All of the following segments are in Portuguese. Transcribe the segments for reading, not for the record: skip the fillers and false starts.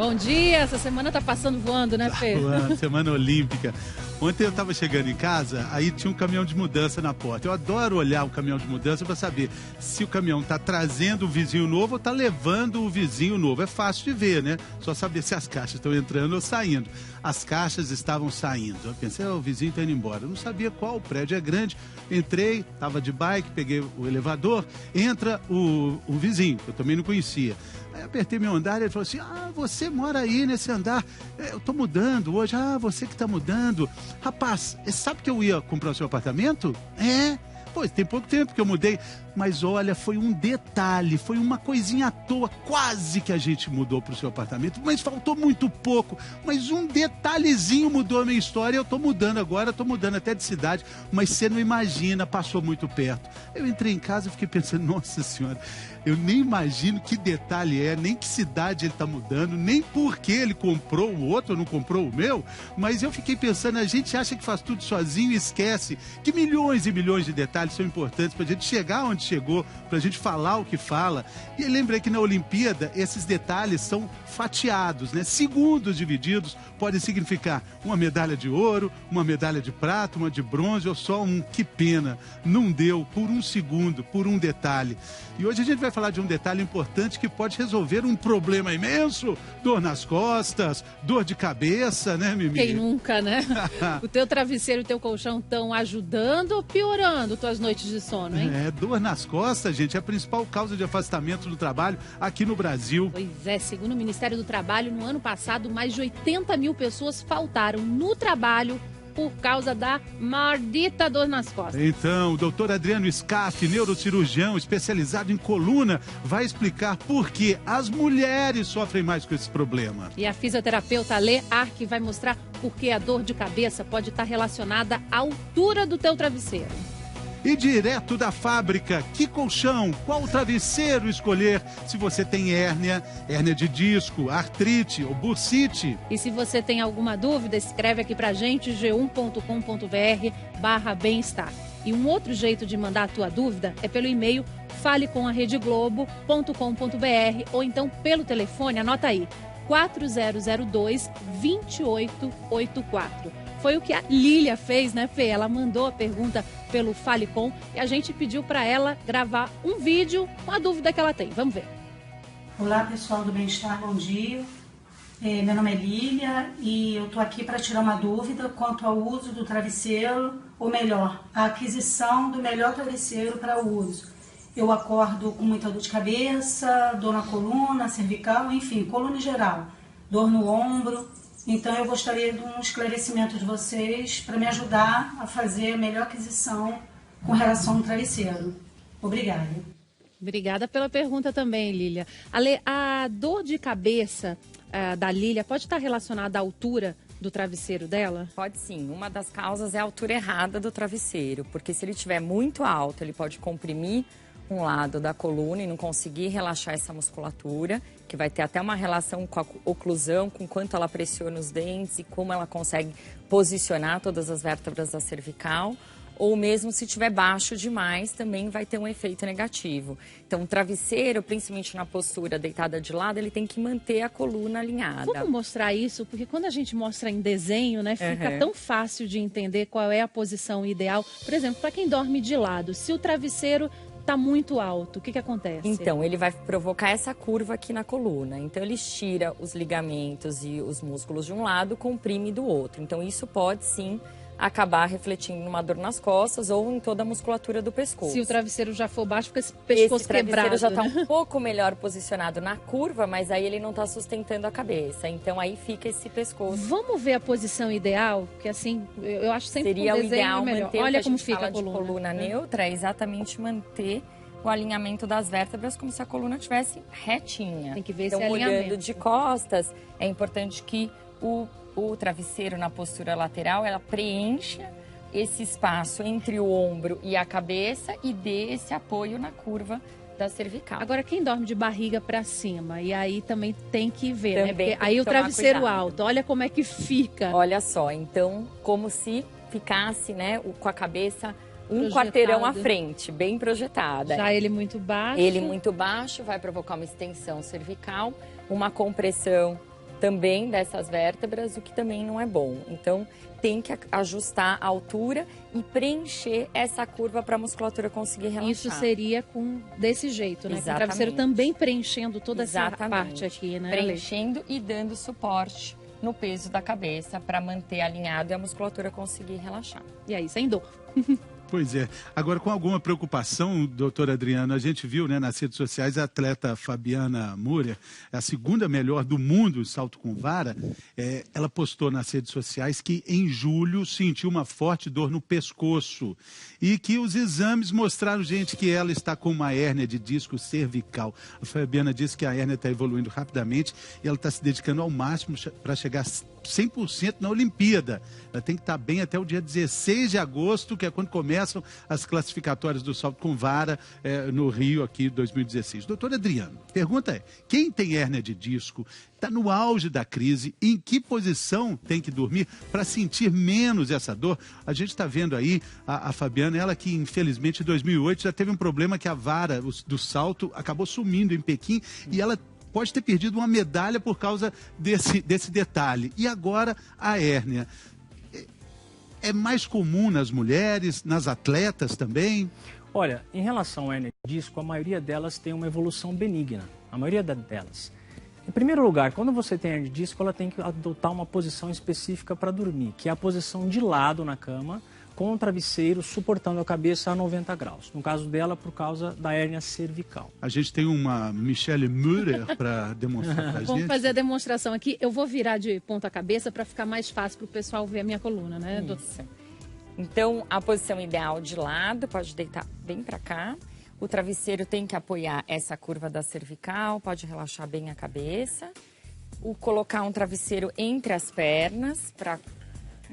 Bom dia, essa semana tá passando voando, né, Fê? Voando, semana olímpica. Ontem eu estava chegando em casa, aí tinha um caminhão de mudança na porta. Eu adoro olhar o caminhão de mudança para saber se o caminhão está trazendo o vizinho novo ou está levando o vizinho novo. É fácil de ver, né? Só saber se as caixas estão entrando ou saindo. As caixas estavam saindo. Eu pensei, o vizinho está indo embora. Eu não sabia qual, o prédio é grande. Entrei, estava de bike, peguei o elevador, entra o vizinho, que eu também não conhecia. Aí apertei meu andar e ele falou assim, você mora aí nesse andar, eu tô mudando hoje, você que tá mudando. Rapaz, sabe que eu ia comprar o seu apartamento? Pois, tem pouco tempo que eu mudei, mas olha, foi um detalhe, foi uma coisinha à toa, quase que a gente mudou para o seu apartamento, mas faltou muito pouco, mas um detalhezinho mudou a minha história, eu tô mudando agora, tô mudando até de cidade, mas você não imagina, passou muito perto. Eu entrei em casa e fiquei pensando, nossa senhora, eu nem imagino que detalhe nem que cidade ele tá mudando, nem por que ele comprou o outro ou não comprou o meu, mas eu fiquei pensando, a gente acha que faz tudo sozinho e esquece que milhões e milhões de detalhes são importantes para a gente chegar onde chegou, para a gente falar o que fala. E lembrei que na Olimpíada esses detalhes são fatiados, né? Segundos divididos podem significar uma medalha de ouro, uma medalha de prata, uma de bronze ou só um que pena. Não deu por um segundo, por um detalhe. E hoje a gente vai falar de um detalhe importante que pode resolver um problema imenso, dor nas costas, dor de cabeça, né, Mimi? Quem nunca, né? O teu travesseiro e o teu colchão estão ajudando ou piorando tuas noites de sono, hein? Dor nas costas, gente, é a principal causa de afastamento do trabalho aqui no Brasil. Pois é, segundo o Ministério do Trabalho, no ano passado, mais de 80 mil pessoas faltaram no trabalho por causa da maldita dor nas costas. Então, o doutor Adriano Scaff, neurocirurgião especializado em coluna, vai explicar por que as mulheres sofrem mais com esse problema. E a fisioterapeuta Lê Arque vai mostrar por que a dor de cabeça pode estar relacionada à altura do teu travesseiro. E direto da fábrica, que colchão, qual travesseiro escolher se você tem hérnia de disco, artrite ou bursite? E se você tem alguma dúvida, escreve aqui pra gente, g1.com.br/bem-estar. E um outro jeito de mandar a tua dúvida é pelo e-mail falecomAredeglobo.com.br ou então pelo telefone, anota aí, 4002-2884. Foi o que a Lília fez, né, Fê? Ela mandou a pergunta pelo Falecom e a gente pediu para ela gravar um vídeo com a dúvida que ela tem. Vamos ver. Olá, pessoal do Bem-Estar, bom dia. Meu nome é Lília e eu estou aqui para tirar uma dúvida quanto ao uso do travesseiro, ou melhor, a aquisição do melhor travesseiro para o uso. Eu acordo com muita dor de cabeça, dor na coluna, cervical, enfim, coluna em geral, dor no ombro. Então eu gostaria de um esclarecimento de vocês para me ajudar a fazer a melhor aquisição com relação ao travesseiro. Obrigada. Obrigada pela pergunta também, Lília. A dor de cabeça da Lília pode estar relacionada à altura do travesseiro dela? Pode sim. Uma das causas é a altura errada do travesseiro, porque se ele estiver muito alto, ele pode comprimir um lado da coluna e não conseguir relaxar essa musculatura, que vai ter até uma relação com a oclusão, com quanto ela pressiona os dentes e como ela consegue posicionar todas as vértebras da cervical. Ou mesmo se estiver baixo demais, também vai ter um efeito negativo. Então, o travesseiro, principalmente na postura deitada de lado, ele tem que manter a coluna alinhada. Vamos mostrar isso, porque quando a gente mostra em desenho, né, fica tão fácil de entender qual é a posição ideal. Por exemplo, para quem dorme de lado, se o travesseiro está muito alto, o que acontece? Então, ele vai provocar essa curva aqui na coluna. Então, ele estira os ligamentos e os músculos de um lado, comprime do outro. Então, isso pode sim acabar refletindo numa dor nas costas ou em toda a musculatura do pescoço. Se o travesseiro já for baixo, fica esse pescoço quebrado. Esse travesseiro já está um pouco melhor posicionado na curva, mas aí ele não está sustentando a cabeça. Então aí fica esse pescoço. Vamos ver a posição ideal, que assim, eu acho sempre seria um o ideal melhor. manter. Olha o que como a gente fica fala a coluna. De coluna neutra, é exatamente manter o alinhamento das vértebras como se a coluna estivesse retinha. Tem que ver então, esse alinhamento. Olhando de costas, é importante que o travesseiro na postura lateral, ela preencha esse espaço entre o ombro e a cabeça e dê esse apoio na curva da cervical. Agora, quem dorme de barriga para cima, e aí também tem que ver, também né? Porque aí o travesseiro cuidado. alto, olha como é que fica. Olha só, então, como se ficasse, né, com a cabeça um Projetado. quarteirão à frente, bem projetada. Já ele muito baixo. Ele muito baixo vai provocar uma extensão cervical, uma compressão também dessas vértebras, o que também não é bom. Então, tem que ajustar a altura e preencher essa curva para a musculatura conseguir relaxar. Isso seria desse jeito, né? Com o travesseiro também preenchendo toda essa parte aqui, né? Preenchendo e dando suporte no peso da cabeça para manter alinhado e a musculatura conseguir relaxar. E aí, sem dor. Pois é. Agora, com alguma preocupação, doutor Adriano, a gente viu, né, nas redes sociais a atleta Fabiana Moura, a segunda melhor do mundo em salto com vara, ela postou nas redes sociais que em julho sentiu uma forte dor no pescoço e que os exames mostraram, gente, que ela está com uma hérnia de disco cervical. A Fabiana disse que a hérnia está evoluindo rapidamente e ela está se dedicando ao máximo para chegar 100% na Olimpíada. Ela tem que estar bem até o dia 16 de agosto, que é quando começam as classificatórias do salto com vara no Rio, aqui, 2016. Doutor Adriano, pergunta é, quem tem hérnia de disco, está no auge da crise, em que posição tem que dormir para sentir menos essa dor? A gente está vendo aí a Fabiana, ela que infelizmente em 2008 já teve um problema que a vara do salto acabou sumindo em Pequim e ela pode ter perdido uma medalha por causa desse detalhe. E agora a hérnia. É mais comum nas mulheres, nas atletas também? Olha, em relação à hérnia de disco, a maioria delas tem uma evolução benigna. A maioria delas. Em primeiro lugar, quando você tem hérnia de disco, ela tem que adotar uma posição específica para dormir, que é a posição de lado na cama, com o travesseiro suportando a cabeça a 90 graus. No caso dela, por causa da hérnia cervical. A gente tem uma Michelle Müller para demonstrar para a gente. Vamos fazer a demonstração aqui. Eu vou virar de ponta cabeça para ficar mais fácil para o pessoal ver a minha coluna, né, doutor? Então, a posição ideal de lado, pode deitar bem para cá. O travesseiro tem que apoiar essa curva da cervical, pode relaxar bem a cabeça. Colocar um travesseiro entre as pernas para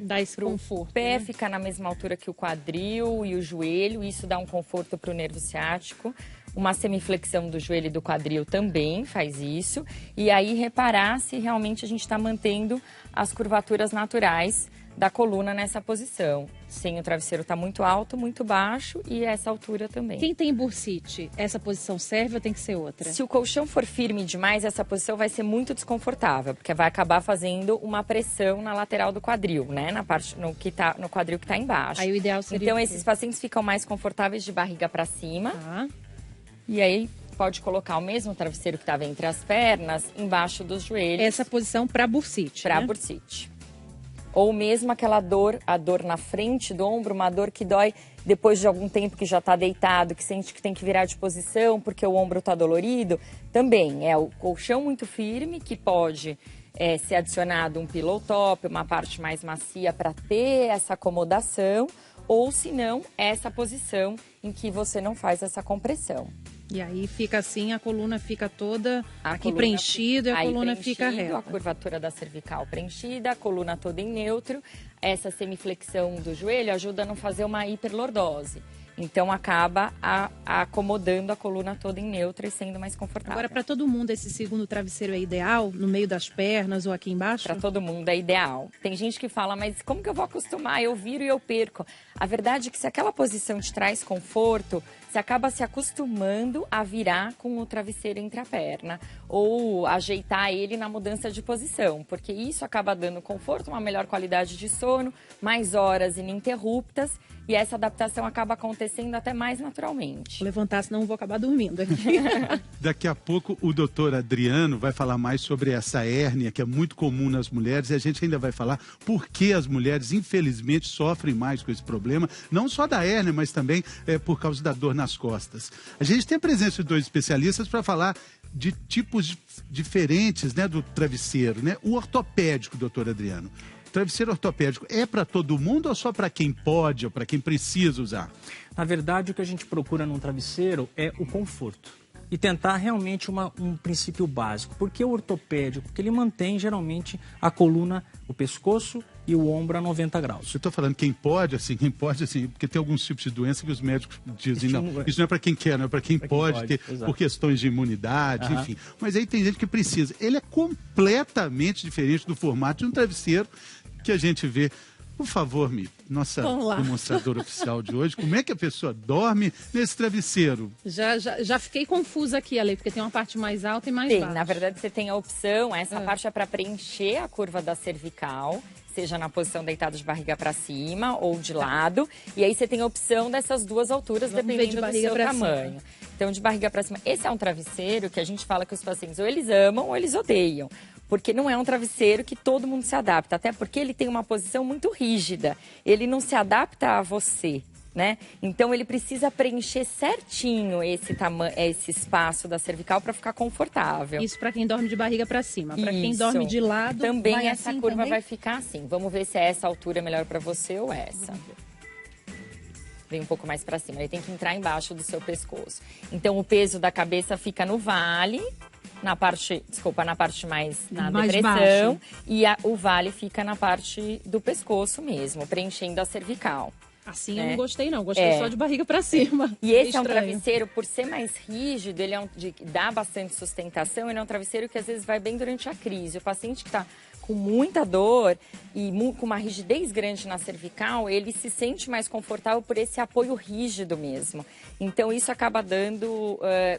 dá esse conforto. O pé ficar na mesma altura que o quadril e o joelho, isso dá um conforto para o nervo ciático. Uma semiflexão do joelho e do quadril também faz isso. E aí reparar se realmente a gente está mantendo as curvaturas naturais da coluna nessa posição. Sem o travesseiro estar muito alto, muito baixo e essa altura também. Quem tem bursite, essa posição serve ou tem que ser outra? Se o colchão for firme demais, essa posição vai ser muito desconfortável, porque vai acabar fazendo uma pressão na lateral do quadril, né? Na parte no quadril que está embaixo. Aí o ideal seria então esses pacientes ficam mais confortáveis de barriga para cima. E aí pode colocar o mesmo travesseiro que estava entre as pernas embaixo dos joelhos. Essa posição para bursite, para bursite. Ou mesmo aquela dor, a dor na frente do ombro, uma dor que dói depois de algum tempo que já está deitado, que sente que tem que virar de posição porque o ombro está dolorido. Também é o colchão muito firme, que pode ser adicionado um pillow top, uma parte mais macia para ter essa acomodação. Ou se não, essa posição em que você não faz essa compressão. E aí fica assim, a coluna fica toda aqui preenchida e a coluna fica reta. A curvatura da cervical preenchida, a coluna toda em neutro. Essa semiflexão do joelho ajuda a não fazer uma hiperlordose. Então, acaba acomodando a coluna toda em neutro e sendo mais confortável. Agora, para todo mundo, esse segundo travesseiro é ideal? No meio das pernas ou aqui embaixo? Para todo mundo é ideal. Tem gente que fala, mas como que eu vou acostumar? Eu viro e eu perco. A verdade é que se aquela posição te traz conforto, você acaba se acostumando a virar com o travesseiro entre a perna ou ajeitar ele na mudança de posição, porque isso acaba dando conforto, uma melhor qualidade de sono, mais horas ininterruptas e essa adaptação acaba acontecendo até mais naturalmente. Vou levantar, senão vou acabar dormindo aqui. Daqui a pouco o doutor Adriano vai falar mais sobre essa hérnia que é muito comum nas mulheres e a gente ainda vai falar por que as mulheres infelizmente sofrem mais com esse problema, não só da hérnia, mas também por causa da dor nas costas. A gente tem a presença de dois especialistas para falar de tipos diferentes, né, do travesseiro, né? O ortopédico, doutor Adriano. O travesseiro ortopédico é para todo mundo ou só para quem pode ou para quem precisa usar? Na verdade, o que a gente procura num travesseiro é o conforto. E tentar realmente um princípio básico. Porque o ortopédico, porque ele mantém geralmente a coluna, o pescoço e o ombro a 90 graus. Eu estou falando quem pode, porque tem alguns tipos de doença que os médicos dizem, isso não é para quem quer, não é para quem pode ter, por questões de imunidade, enfim. Mas aí tem gente que precisa. Ele é completamente diferente do formato de um travesseiro que a gente vê Por favor, nossa demonstradora oficial de hoje, como é que a pessoa dorme nesse travesseiro? Já fiquei confusa aqui, Ale, porque tem uma parte mais alta e mais baixa. Na verdade, você tem a opção, essa parte é para preencher a curva da cervical, seja na posição deitado de barriga para cima ou de lado. E aí você tem a opção dessas duas alturas, dependendo do seu tamanho. Então, de barriga para cima. Esse é um travesseiro que a gente fala que os pacientes ou eles amam ou eles odeiam. Porque não é um travesseiro que todo mundo se adapta. Até porque ele tem uma posição muito rígida. Ele não se adapta a você, né? Então, ele precisa preencher certinho esse espaço da cervical para ficar confortável. Isso para quem dorme de barriga para cima. Para quem dorme de lado, também essa curva vai ficar assim. Vamos ver se é essa altura melhor para você ou essa. Vem um pouco mais para cima. Ele tem que entrar embaixo do seu pescoço. Então, o peso da cabeça fica no vale, na parte mais na depressão. Baixo. E o vale fica na parte do pescoço mesmo, preenchendo a cervical. Assim eu não gostei, não. Gostei só de barriga para cima. E esse é um travesseiro, por ser mais rígido, ele dá bastante sustentação, ele é um travesseiro que às vezes vai bem durante a crise. O paciente que está com muita dor e com uma rigidez grande na cervical, ele se sente mais confortável por esse apoio rígido mesmo. Então, isso acaba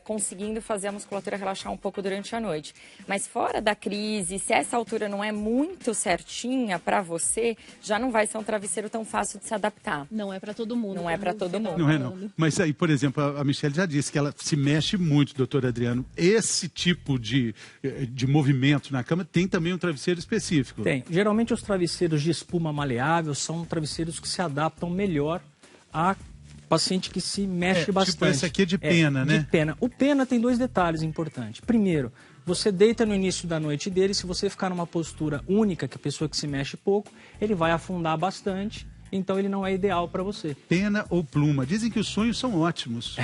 conseguindo fazer a musculatura relaxar um pouco durante a noite. Mas fora da crise, se essa altura não é muito certinha para você, já não vai ser um travesseiro tão fácil de se adaptar. Não é para todo mundo. Não é para todo mundo. Não é, não. Mas aí, por exemplo, a Michelle já disse que ela se mexe muito, doutor Adriano. Esse tipo de movimento na cama tem também um travesseiro específico. Tem. Geralmente os travesseiros de espuma maleável são travesseiros que se adaptam melhor a paciente que se mexe bastante. Tipo esse aqui é de pena, né? De pena. O pena tem dois detalhes importantes. Primeiro, você deita no início da noite dele, se você ficar numa postura única, que a pessoa que se mexe pouco, ele vai afundar bastante. Então ele não é ideal para você. Pena ou pluma. Dizem que os sonhos são ótimos.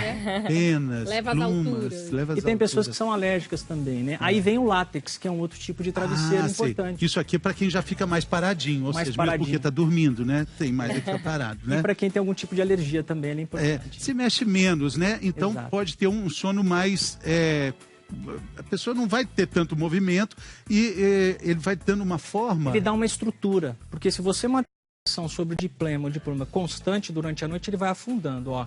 Penas, leva plumas. Leva e tem pessoas que são alérgicas também, né? Aí vem o látex, que é um outro tipo de travesseiro importante. Isso aqui é para quem já fica mais paradinho, ou seja, mesmo porque está dormindo, né? Tem mais que ficar parado, né? E para quem tem algum tipo de alergia também, ele é importante. Se mexe menos, né? Então pode ter um sono mais... a pessoa não vai ter tanto movimento e ele vai dando uma forma... Ele dá uma estrutura, porque se você manter sobre o diploma constante durante a noite, ele vai afundando, ó.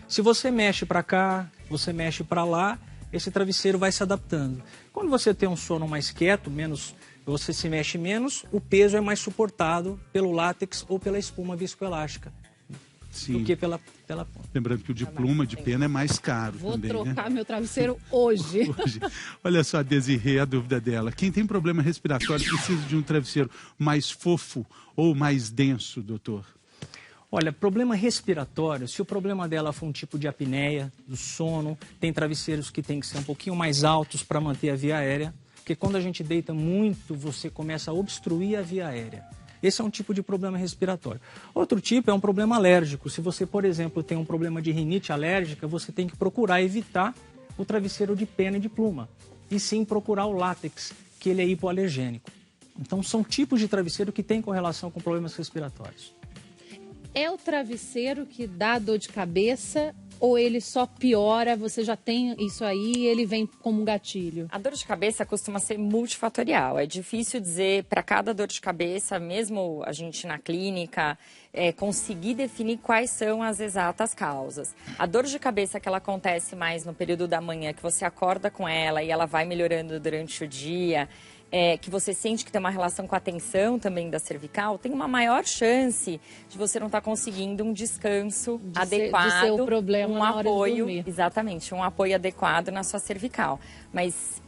Se você mexe para cá, você mexe para lá, esse travesseiro vai se adaptando. Quando você tem um sono mais quieto, você se mexe menos, o peso é mais suportado pelo látex ou pela espuma viscoelástica. Sim. Do que pela ponta. Lembrando que o de pluma, de pena, é mais caro. Vou também, trocar né? meu travesseiro hoje. Olha só, Desirê, a dúvida dela. Quem tem problema respiratório precisa de um travesseiro mais fofo ou mais denso, doutor? Olha, problema respiratório, se o problema dela for um tipo de apneia, do sono, tem travesseiros que tem que ser um pouquinho mais altos para manter a via aérea, porque quando a gente deita muito, você começa a obstruir a via aérea. Esse é um tipo de problema respiratório. Outro tipo é um problema alérgico. Se você, por exemplo, tem um problema de rinite alérgica, você tem que procurar evitar o travesseiro de pena e de pluma. E sim procurar o látex, que ele é hipoalergênico. Então, são tipos de travesseiro que têm correlação com problemas respiratórios. É o travesseiro que dá dor de cabeça ou ele só piora, você já tem isso aí e ele vem como um gatilho? A dor de cabeça costuma ser multifatorial. É difícil dizer para cada dor de cabeça, mesmo a gente na clínica, conseguir definir quais são as exatas causas. A dor de cabeça que ela acontece mais no período da manhã, que você acorda com ela e ela vai melhorando durante o dia... que você sente que tem uma relação com a tensão também da cervical, tem uma maior chance de você não estar conseguindo um descanso adequado, de ser o problema um na hora de apoio, dormir. Exatamente, um apoio adequado na sua cervical. Mas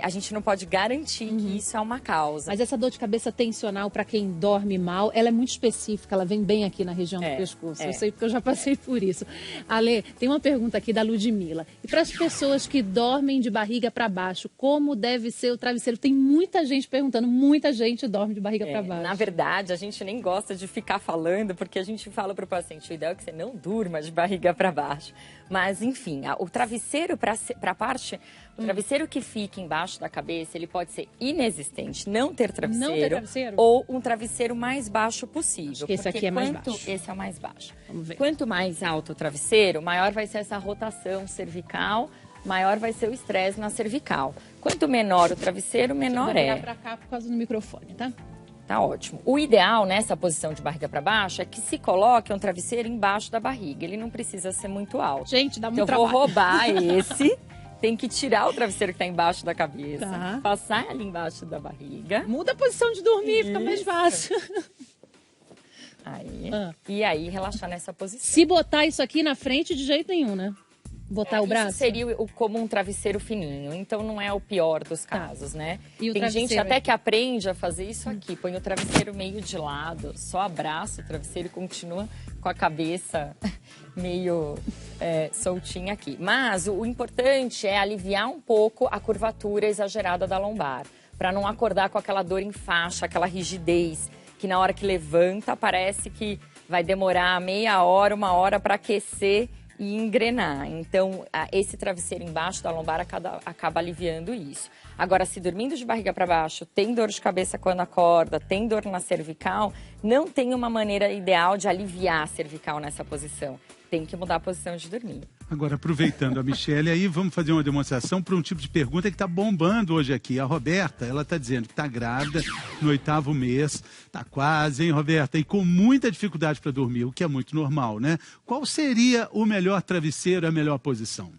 a gente não pode garantir que isso é uma causa. Mas essa dor de cabeça tensional, para quem dorme mal, ela é muito específica, ela vem bem aqui na região do pescoço. Eu sei porque eu já passei por isso. Ale, tem uma pergunta aqui da Ludmila. E para as pessoas que dormem de barriga para baixo, como deve ser o travesseiro? Tem muita gente perguntando, muita gente dorme de barriga para baixo. Na verdade, a gente nem gosta de ficar falando, porque a gente fala para o paciente, o ideal é que você não durma de barriga para baixo. Mas, enfim, o travesseiro para a parte... O travesseiro que fica embaixo da cabeça, ele pode ser inexistente, não ter travesseiro, ou um travesseiro mais baixo possível. Acho que esse aqui é mais baixo. Esse é o mais baixo. Vamos ver. Quanto mais alto o travesseiro, maior vai ser essa rotação cervical, maior vai ser o estresse na cervical. Quanto menor o travesseiro, menor Vou virar para cá por causa do microfone, tá? Tá ótimo. O ideal nessa posição de barriga para baixo é que se coloque um travesseiro embaixo da barriga. Ele não precisa ser muito alto. Gente, dá muito trabalho. Eu vou roubar esse. Tem que tirar o travesseiro que está embaixo da cabeça, passar ali embaixo da barriga. Muda a posição de dormir, fica mais fácil. Aí, e aí relaxar nessa posição. Se botar isso aqui na frente, de jeito nenhum, né? Botar o braço? Isso seria como um travesseiro fininho, então não é o pior dos casos, né? E tem gente até que aprende a fazer isso aqui, põe o travesseiro meio de lado, só abraça o travesseiro e continua com a cabeça meio soltinha aqui. Mas o importante é aliviar um pouco a curvatura exagerada da lombar, para não acordar com aquela dor em faixa, aquela rigidez, que na hora que levanta parece que vai demorar meia hora, 1 hora para aquecer e engrenar. Então, esse travesseiro embaixo da lombar acaba aliviando isso. Agora, se dormindo de barriga para baixo, tem dor de cabeça quando acorda, tem dor na cervical, não tem uma maneira ideal de aliviar a cervical nessa posição. Tem que mudar a posição de dormir. Agora, aproveitando a Michele, aí vamos fazer uma demonstração para um tipo de pergunta que está bombando hoje aqui. A Roberta, ela está dizendo que está grávida no 8º mês, está quase, hein, Roberta? E com muita dificuldade para dormir, o que é muito normal, né? Qual seria o melhor travesseiro, a melhor posição?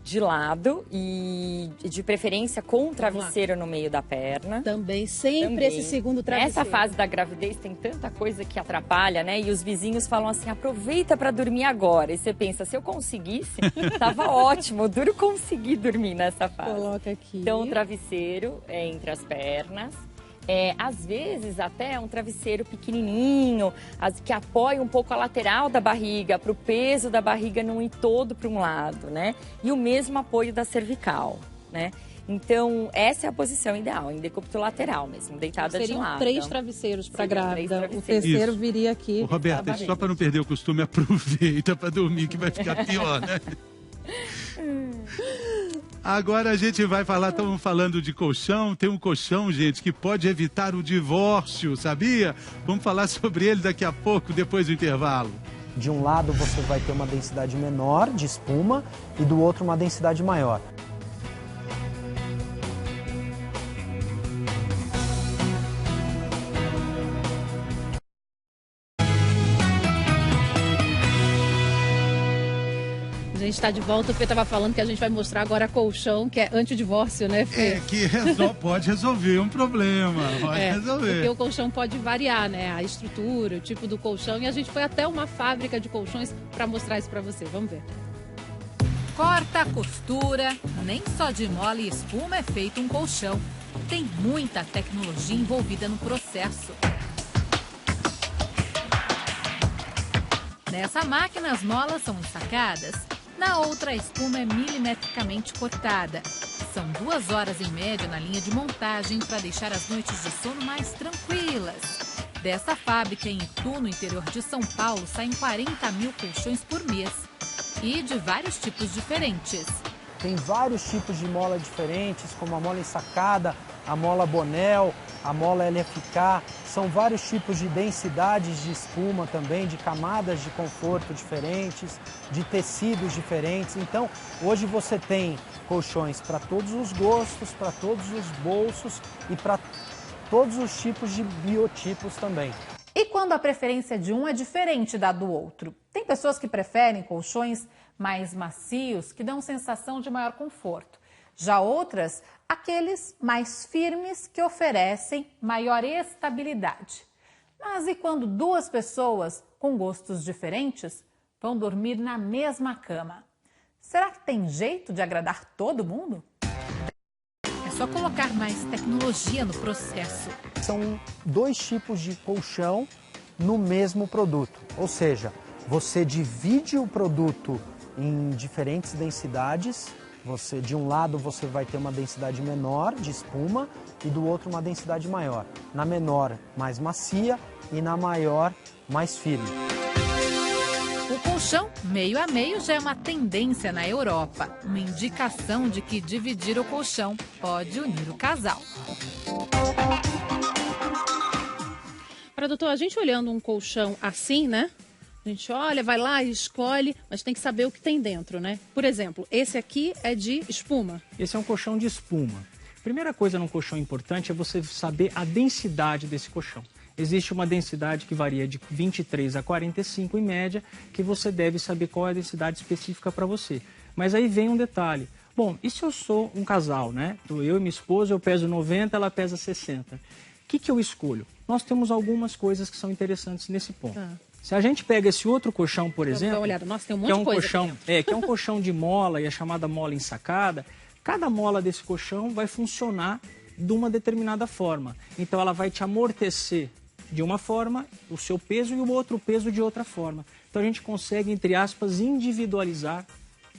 De lado e de preferência com um travesseiro no meio da perna. Também, sempre esse segundo travesseiro. Nessa fase da gravidez tem tanta coisa que atrapalha, né? E os vizinhos falam assim, aproveita para dormir agora. E você pensa, se eu conseguisse, tava ótimo, duro conseguir dormir nessa fase. Coloca aqui. Então, o travesseiro é entre as pernas. Às vezes até um travesseiro pequenininho, que apoia um pouco a lateral da barriga, para o peso da barriga não ir todo para um lado, né? E o mesmo apoio da cervical, né? Então, essa é a posição ideal, em decúbito lateral mesmo, deitada de lado. Seriam 3 travesseiros para grávida. O terceiro viria aqui. Ô, Roberta, só para não perder o costume, aproveita para dormir, que vai ficar pior, né? Agora a gente vai falar, estamos falando de colchão, tem um colchão, gente, que pode evitar o divórcio, sabia? Vamos falar sobre ele daqui a pouco, depois do intervalo. De um lado você vai ter uma densidade menor de espuma e do outro uma densidade maior. A gente está de volta, o Fê estava falando que a gente vai mostrar agora colchão, que é antidivórcio, né, Fê? Que pode resolver um problema, pode resolver. Porque o colchão pode variar, né, a estrutura, o tipo do colchão, e a gente foi até uma fábrica de colchões para mostrar isso para você, vamos ver. Corta, costura, nem só de mola e espuma é feito um colchão. Tem muita tecnologia envolvida no processo. Nessa máquina as molas são ensacadas. Na outra, a espuma é milimetricamente cortada. São 2 horas em média na linha de montagem para deixar as noites de sono mais tranquilas. Dessa fábrica em Itu, no interior de São Paulo, saem 40 mil colchões por mês. E de vários tipos diferentes. Tem vários tipos de mola diferentes, como a mola ensacada, a mola Bonel, a mola LFK. São vários tipos de densidades de espuma também, de camadas de conforto diferentes, de tecidos diferentes. Então, hoje você tem colchões para todos os gostos, para todos os bolsos e para todos os tipos de biotipos também. E quando a preferência de um é diferente da do outro? Tem pessoas que preferem colchões mais macios, que dão sensação de maior conforto. Já outras, aqueles mais firmes, que oferecem maior estabilidade. Mas e quando 2 pessoas com gostos diferentes vão dormir na mesma cama? Será que tem jeito de agradar todo mundo? É só colocar mais tecnologia no processo. São 2 tipos de colchão no mesmo produto, ou seja, você divide o produto em diferentes densidades. De um lado você vai ter uma densidade menor de espuma e do outro uma densidade maior. Na menor, mais macia e na maior, mais firme. O colchão meio a meio já é uma tendência na Europa, uma indicação de que dividir o colchão pode unir o casal. Para doutor, a gente olhando um colchão assim, né? A gente olha, vai lá e escolhe, mas tem que saber o que tem dentro, né? Por exemplo, esse aqui é de espuma. Esse é um colchão de espuma. Primeira coisa num colchão importante é você saber a densidade desse colchão. Existe uma densidade que varia de 23 a 45 em média, que você deve saber qual é a densidade específica para você. Mas aí vem um detalhe. Bom, e se eu sou um casal, né? Eu e minha esposa, eu peso 90, ela pesa 60. O que eu escolho? Nós temos algumas coisas que são interessantes nesse ponto. Se a gente pega esse outro colchão, por exemplo, Nossa, tem um monte de coisa que é um colchão de mola e é chamada mola ensacada, cada mola desse colchão vai funcionar de uma determinada forma. Então ela vai te amortecer de uma forma, o seu peso, e o outro peso de outra forma. Então a gente consegue, entre aspas, individualizar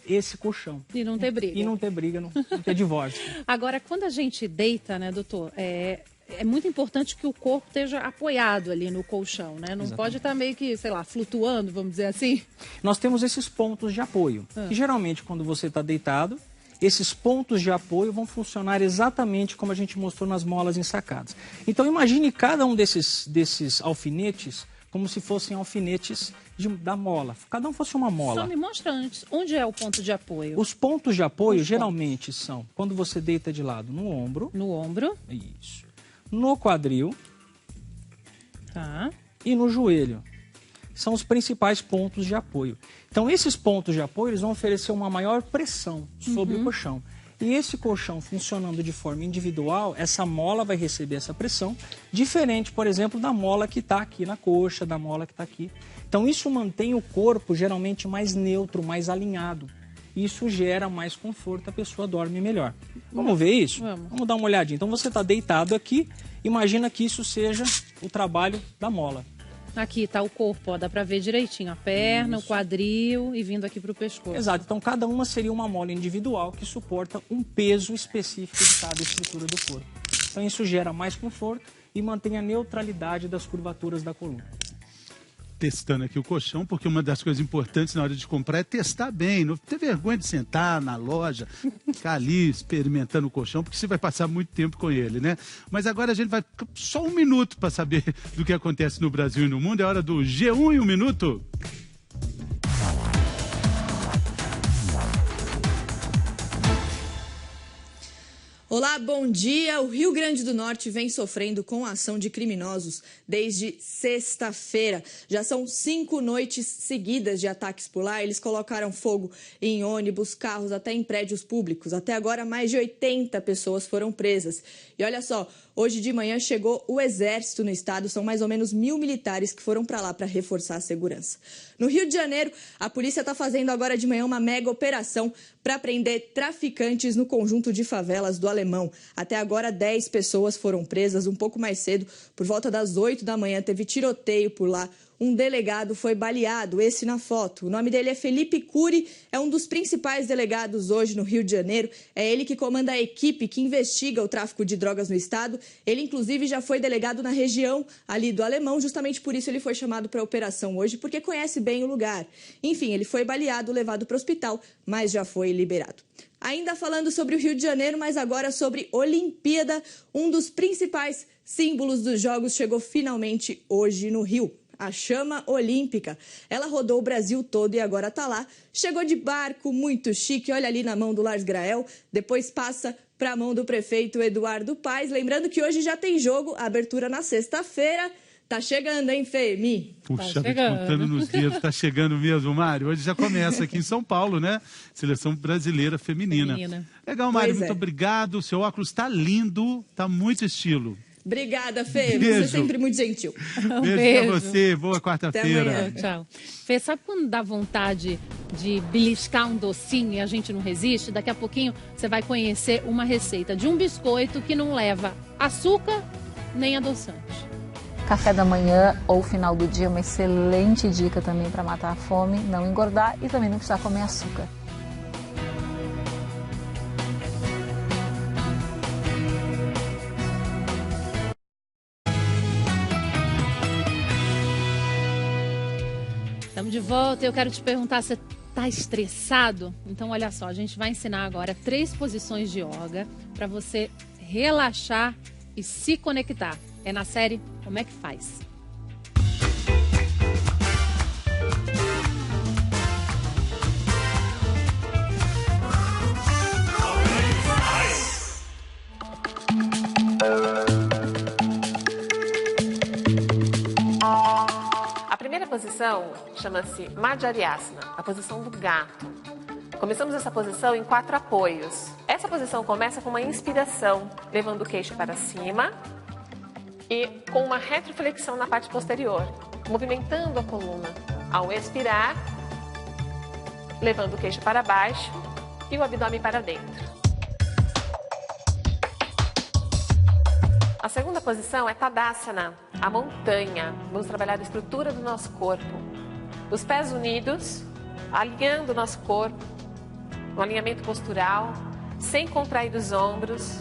esse colchão. E não ter briga. E não ter briga, não ter divórcio. Agora, quando a gente deita, né, doutor, é muito importante que o corpo esteja apoiado ali no colchão, né? Não pode estar meio que, sei lá, flutuando, vamos dizer assim. Nós temos esses pontos de apoio. E geralmente, quando você está deitado, esses pontos de apoio vão funcionar exatamente como a gente mostrou nas molas ensacadas. Então imagine cada um desses alfinetes como se fossem alfinetes da mola. Cada um fosse uma mola. Só me mostra antes, onde é o ponto de apoio? Os pontos de apoio geralmente são quando você deita de lado no ombro. No ombro. Isso. No quadril. Tá. E no joelho. São os principais pontos de apoio. Então, esses pontos de apoio eles vão oferecer uma maior pressão sobre o colchão. E esse colchão funcionando de forma individual, essa mola vai receber essa pressão, diferente, por exemplo, da mola que está aqui na coxa, da mola que está aqui. Então, isso mantém o corpo geralmente mais neutro, mais alinhado. Isso gera mais conforto, a pessoa dorme melhor. Vamos ver isso? Vamos dar uma olhadinha. Então, você está deitado aqui, imagina que isso seja o trabalho da mola. Aqui está o corpo, ó, dá para ver direitinho a perna, o quadril e vindo aqui para o pescoço. Exato, então cada uma seria uma mola individual que suporta um peso específico de cada estrutura do corpo. Então isso gera mais conforto e mantém a neutralidade das curvaturas da coluna. Testando aqui o colchão, porque uma das coisas importantes na hora de comprar é testar bem, não ter vergonha de sentar na loja, ficar ali experimentando o colchão, porque você vai passar muito tempo com ele, né? Mas agora a gente vai só um minuto para saber do que acontece no Brasil e no mundo. É hora do G1 em um minuto. Olá, bom dia. O Rio Grande do Norte vem sofrendo com a ação de criminosos desde sexta-feira. Já são 5 noites seguidas de ataques por lá. Eles colocaram fogo em ônibus, carros, até em prédios públicos. Até agora, mais de 80 pessoas foram presas. E olha só, hoje de manhã chegou o Exército no estado. São mais ou menos 1.000 militares que foram para lá para reforçar a segurança. No Rio de Janeiro, a polícia está fazendo agora de manhã uma mega operação para prender traficantes no conjunto de favelas do Alemão. Até agora, 10 pessoas foram presas. Um pouco mais cedo, por volta das 8 da manhã, teve tiroteio por lá. Um delegado foi baleado, esse na foto. O nome dele é Felipe Cury, é um dos principais delegados hoje no Rio de Janeiro. É ele que comanda a equipe que investiga o tráfico de drogas no estado. Ele, inclusive, já foi delegado na região ali do Alemão. Justamente por isso ele foi chamado para a operação hoje, porque conhece bem o lugar. Enfim, ele foi baleado, levado para o hospital, mas já foi liberado. Ainda falando sobre o Rio de Janeiro, mas agora sobre Olimpíada. Um dos principais símbolos dos Jogos chegou finalmente hoje no Rio. A chama olímpica. Ela rodou o Brasil todo e agora está lá. Chegou de barco, muito chique, olha ali na mão do Lars Grael. Depois passa para a mão do prefeito Eduardo Paes. Lembrando que hoje já tem jogo, a abertura na sexta-feira. Tá chegando, hein, Femi? Puxa, contando nos dias, tá chegando mesmo, Mário. Hoje já começa aqui em São Paulo, né? Seleção brasileira feminina. Legal, Mário, muito obrigado. O seu óculos tá lindo, tá muito estilo. Obrigada, Fê. Você é sempre muito gentil. Beijo pra você. Boa quarta-feira. Tchau. Fê, sabe quando dá vontade de beliscar um docinho e a gente não resiste? Daqui a pouquinho você vai conhecer uma receita de um biscoito que não leva açúcar nem adoçante. Café da manhã ou final do dia é uma excelente dica também para matar a fome, não engordar e também não precisar comer açúcar. Estamos de volta e eu quero te perguntar, você está estressado? Então olha só, a gente vai ensinar agora 3 posições de yoga para você relaxar e se conectar. É na série Como é que faz? posição chama-se Madhyariyasana, a posição do gato. Começamos essa posição em 4 apoios. Essa posição começa com uma inspiração, levando o queixo para cima e com uma retroflexão na parte posterior, movimentando a coluna. Ao expirar, levando o queixo para baixo e o abdômen para dentro. A segunda posição é Tadasana, a montanha. Vamos trabalhar a estrutura do nosso corpo. Os pés unidos, alinhando o nosso corpo, um alinhamento postural, sem contrair os ombros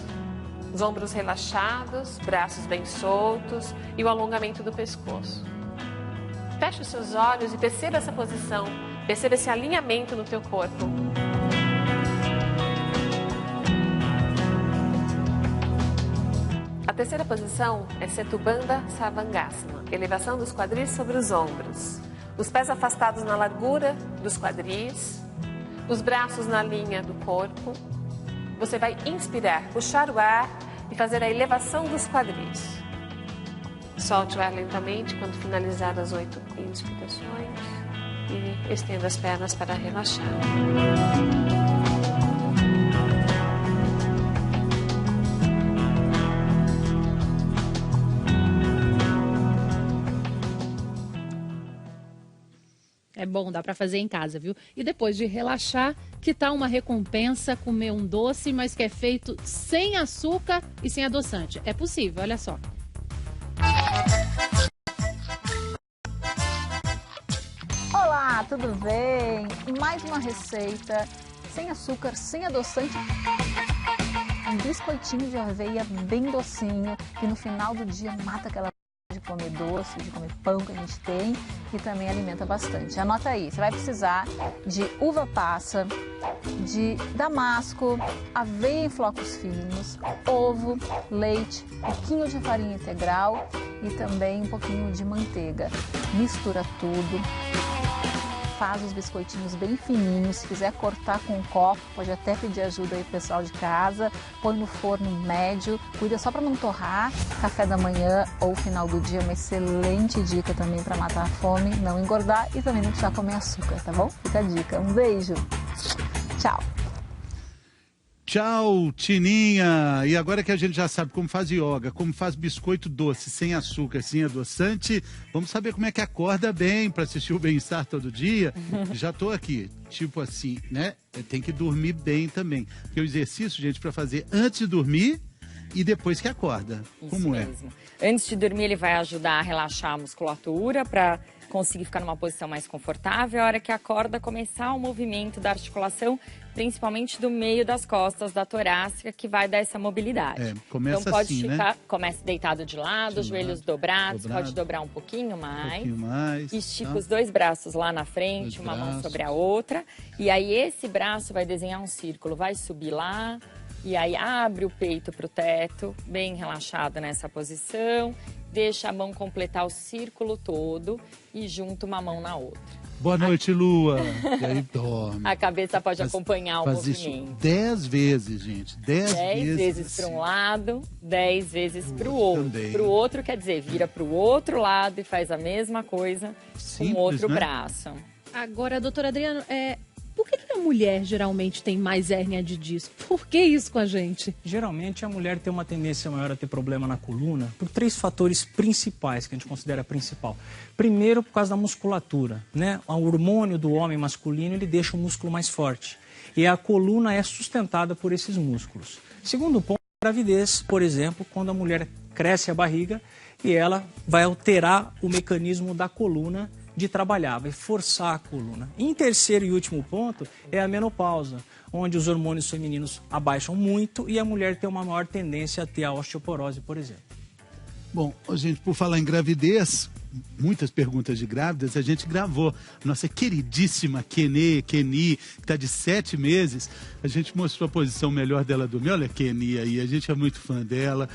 relaxados, braços bem soltos e o alongamento do pescoço. Feche os seus olhos e perceba essa posição, perceba esse alinhamento no teu corpo. A terceira posição é Setubandha Savangasana, elevação dos quadris sobre os ombros. Os pés afastados na largura dos quadris, os braços na linha do corpo. Você vai inspirar, puxar o ar e fazer a elevação dos quadris. Solte o ar lentamente quando finalizar as 8 inspirações e estenda as pernas para relaxar. É bom, dá para fazer em casa, viu? E depois de relaxar, que tal uma recompensa comer um doce, mas que é feito sem açúcar e sem adoçante? É possível, olha só. Olá, tudo bem? Mais uma receita sem açúcar, sem adoçante. Um biscoitinho de aveia bem docinho, que no final do dia mata aquela de comer doce, de comer pão que a gente tem e também alimenta bastante. Anota aí, você vai precisar de uva passa, de damasco, aveia em flocos finos, ovo, leite, um pouquinho de farinha integral e também um pouquinho de manteiga. Mistura tudo. Faz os biscoitinhos bem fininhos, se quiser cortar com um copo, pode até pedir ajuda aí pro pessoal de casa, põe no forno médio, cuida só para não torrar, café da manhã ou final do dia, uma excelente dica também para matar a fome, não engordar e também não precisar comer açúcar, tá bom? Fica a dica, um beijo, tchau! Tchau, Tininha! E agora que a gente já sabe como faz yoga, como faz biscoito doce, sem açúcar, sem adoçante, vamos saber como é que acorda bem para assistir o Bem-Estar todo dia. Já tô aqui, tipo assim, né? Tem que dormir bem também. Porque o exercício, gente, para fazer antes de dormir e depois que acorda. Isso como mesmo. Antes de dormir, ele vai ajudar a relaxar a musculatura para conseguir ficar numa posição mais confortável. A hora que acorda, começar o movimento da articulação, principalmente do meio das costas, da torácica, que vai dar essa mobilidade. Começa então pode assim, ficar, né? Começa deitado de lado, joelhos dobrados, pode dobrar um pouquinho mais. Estica os 2 braços lá na frente, uma mão sobre a outra. E aí esse braço vai desenhar um círculo, vai subir lá. E aí abre o peito para o teto, bem relaxado nessa posição. Deixa a mão completar o círculo todo e junta uma mão na outra. Boa noite, Lua. E aí dorme. A cabeça pode acompanhar o movimento. Faz isso 10 vezes, gente. 10 vezes para um lado, 10 vezes para o outro. Também. Para o outro quer dizer, vira para o outro lado e faz a mesma coisa com o outro braço. Agora, doutora Adriana, por que a mulher geralmente tem mais hérnia de disco? Por que isso com a gente? Geralmente a mulher tem uma tendência maior a ter problema na coluna por 3 fatores principais, que a gente considera principal. Primeiro, por causa da musculatura, né? O hormônio do homem masculino, ele deixa o músculo mais forte. E a coluna é sustentada por esses músculos. Segundo ponto, a gravidez, por exemplo, quando a mulher cresce a barriga e ela vai alterar o mecanismo da coluna de trabalhar, vai forçar a coluna. Em terceiro e último ponto é a menopausa, onde os hormônios femininos abaixam muito e a mulher tem uma maior tendência a ter a osteoporose, por exemplo. Bom, gente, por falar em gravidez, muitas perguntas de grávidas, a gente gravou. Nossa queridíssima Keni, que está de 7 meses, a gente mostrou a posição melhor dela dormir. Olha a Keni aí, a gente é muito fã dela.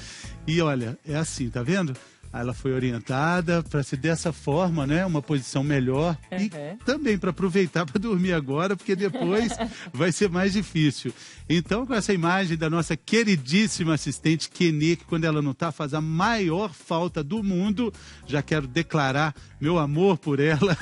E olha, é assim, tá vendo? Ela foi orientada para ser dessa forma, né? Uma posição melhor e também para aproveitar para dormir agora, porque depois vai ser mais difícil. Então, com essa imagem da nossa queridíssima assistente Kenê, que quando ela não está faz a maior falta do mundo, já quero declarar meu amor por ela.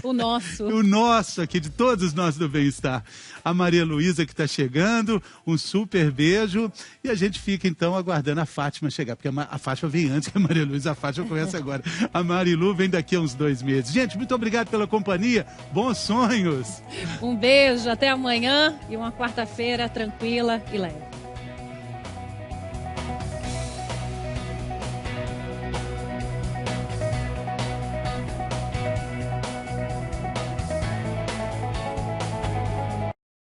O nosso. O nosso aqui, de todos nós do Bem-Estar. A Maria Luísa que está chegando, um super beijo. E a gente fica então aguardando a Fátima chegar, porque a Fátima vem antes que a Maria Luísa, a Fátima começa agora. A Marilu vem daqui a uns 2 meses. Gente, muito obrigado pela companhia, bons sonhos. Um beijo, até amanhã e uma quarta-feira tranquila e leve.